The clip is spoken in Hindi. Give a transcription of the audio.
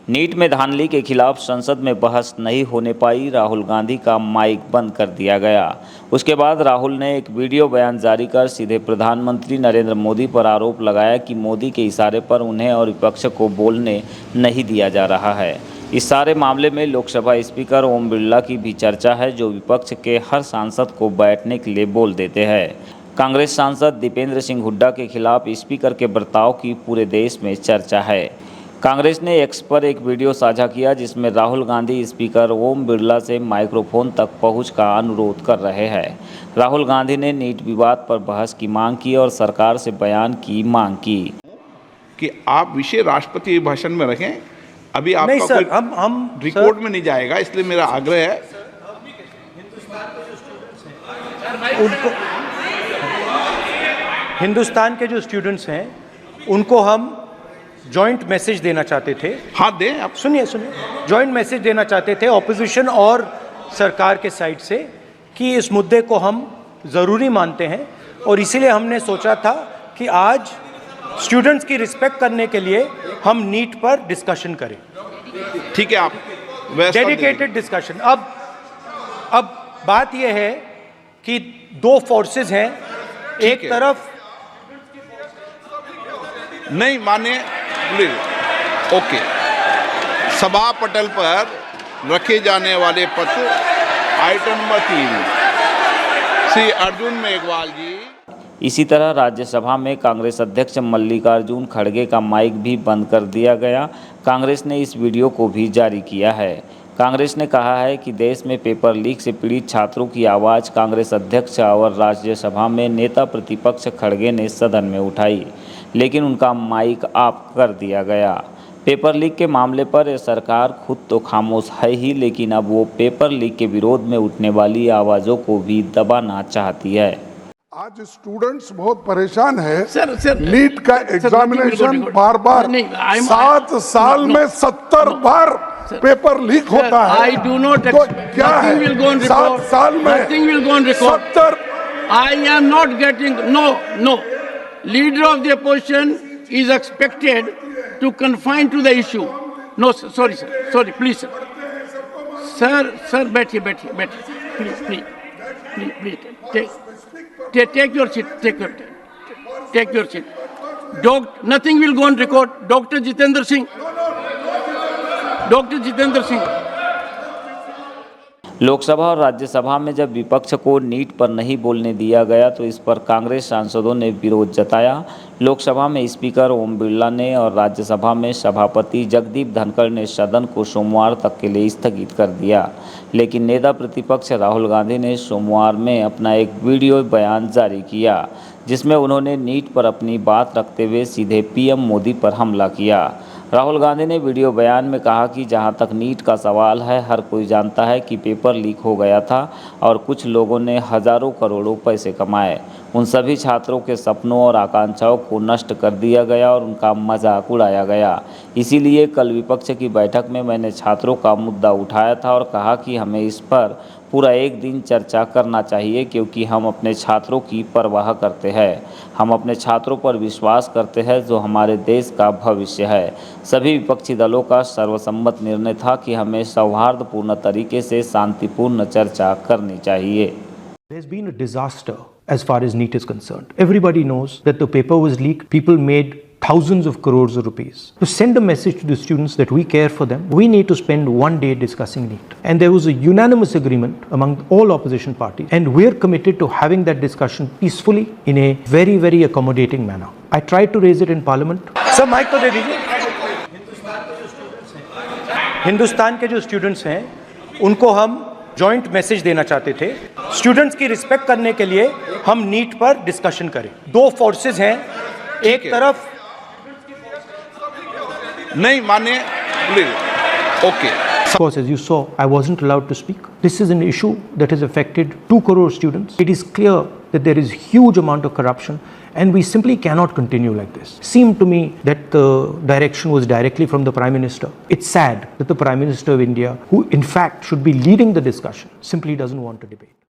नीट में धांधली के खिलाफ संसद में बहस नहीं होने पाई, राहुल गांधी का माइक बंद कर दिया गया। उसके बाद राहुल ने एक वीडियो बयान जारी कर सीधे प्रधानमंत्री नरेंद्र मोदी पर आरोप लगाया कि मोदी के इशारे पर उन्हें और विपक्ष को बोलने नहीं दिया जा रहा है। इस सारे मामले में लोकसभा स्पीकर ओम बिरला की भी चर्चा है, जो विपक्ष के हर सांसद को बैठने के लिए बोल देते हैं। कांग्रेस सांसद दीपेंद्र सिंह हुड्डा के खिलाफ स्पीकर के बर्ताव की पूरे देश में चर्चा है। कांग्रेस ने एक्स पर एक वीडियो साझा किया, जिसमें राहुल गांधी स्पीकर ओम बिरला से माइक्रोफोन तक पहुंच का अनुरोध कर रहे हैं। राहुल गांधी ने नीट विवाद पर बहस की मांग की और सरकार से बयान की मांग की कि आप विषय राष्ट्रपति भाषण में रखें। अभी आपका नहीं सर, कोई हम रिकॉर्ड में नहीं जाएगा, इसलिए मेरा आग्रह है उनको, हिंदुस्तान के जो स्टूडेंट्स हैं उनको हम जॉइंट मैसेज देना चाहते थे। हाँ दें आप। सुनिए, जॉइंट मैसेज देना चाहते थे ऑपोजिशन और सरकार के साइड से कि इस मुद्दे को हम ज़रूरी मानते हैं और इसीलिए हमने सोचा था कि आज स्टूडेंट्स की रिस्पेक्ट करने के लिए हम नीट पर डिस्कशन करें। ठीक है, आप डेडिकेटेड डिस्कशन। अब बात यह है कि दो फोर्सेस हैं, एक तरफ नहीं माने ओके, सभा पटल पर रखे जाने वाले पत्र आइटम नंबर 3 श्री अर्जुन मेघवाल जी। इसी तरह राज्यसभा में कांग्रेस अध्यक्ष मल्लिकार्जुन खड़गे का माइक भी बंद कर दिया गया। कांग्रेस ने इस वीडियो को भी जारी किया है। कांग्रेस ने कहा है कि देश में पेपर लीक से पीड़ित छात्रों की आवाज़ कांग्रेस अध्यक्ष और राज्यसभा में नेता प्रतिपक्ष खड़गे ने सदन में उठाई, लेकिन उनका माइक ऑफ कर दिया गया। पेपर लीक के मामले पर सरकार खुद तो खामोश है ही, लेकिन अब वो पेपर लीक के विरोध में उठने वाली आवाज़ों को भी दबाना चाहती है। आज स्टूडेंट्स बहुत परेशान है सर, नीट का एग्जामिनेशन बार 7 साल में 70 बार पेपर लीक होता है। I do not तो क्या है 7 साल में 70? I am not getting no. Leader of the opposition is expected to confine to the issue. No, sir, sorry, please, sir. Sir, बैठिए, please. Take your seat. Take your seat. Nothing will go on record. Dr. Jitendra Singh. Lok Sabha और राज्यसभा में जब विपक्ष को नीट पर नहीं बोलने दिया गया तो इस पर कांग्रेस सांसदों ने विरोध जताया। लोकसभा में स्पीकर ओम बिरला ने और राज्यसभा में सभापति जगदीप धनखड़ ने सदन को सोमवार तक के लिए स्थगित कर दिया, लेकिन नेता प्रतिपक्ष राहुल गांधी ने सोमवार में अपना एक वीडियो बयान जारी किया, जिसमें उन्होंने नीट पर अपनी बात रखते हुए सीधे पीएम मोदी पर हमला किया। राहुल गांधी ने वीडियो बयान में कहा कि जहां तक नीट का सवाल है, हर कोई जानता है कि पेपर लीक हो गया था और कुछ लोगों ने हजारों करोड़ों पैसे कमाए। उन सभी छात्रों के सपनों और आकांक्षाओं को नष्ट कर दिया गया और उनका मजाक उड़ाया गया। इसीलिए कल विपक्ष की बैठक में मैंने छात्रों का मुद्दा उठाया था और कहा कि हमें इस पर पूरा एक दिन चर्चा करना चाहिए, क्योंकि हम अपने छात्रों की परवाह करते हैं। हम अपने छात्रों पर विश्वास करते हैं, जो हमारे देश का भविष्य है। सभी विपक्षी दलों का सर्वसम्मत निर्णय था कि हमें सौहार्दपूर्ण तरीके से शांतिपूर्ण चर्चा करनी चाहिए। There's been a disaster as far as NEET is concerned. Everybody knows that the paper was leaked. People made thousands of crores of rupees. To send a message to the students that we care for them, we need to spend one day discussing NEET. And there was a unanimous agreement among all opposition parties. And we're committed to having that discussion peacefully in a very, very accommodating manner. I tried to raise it in Parliament. Sir, mic तो दे दीजिए। हिंदुस्तान के जो स्टूडेंट्स हैं उनको हम जॉइंट मैसेज देना चाहते थे। स्टूडेंट्स की रिस्पेक्ट करने के लिए हम नीट पर डिस्कशन करें। दो फोर्सेस हैं, एक तरफ नहीं माने okay. Of course, as you saw, I wasn't allowed to speak. This is an issue that has affected 2 crore students. It is clear that there is huge amount of corruption and we simply cannot continue like this. Seemed to me that the direction was directly from the Prime Minister. It's sad that the Prime Minister of India, who in fact should be leading the discussion, simply doesn't want to debate.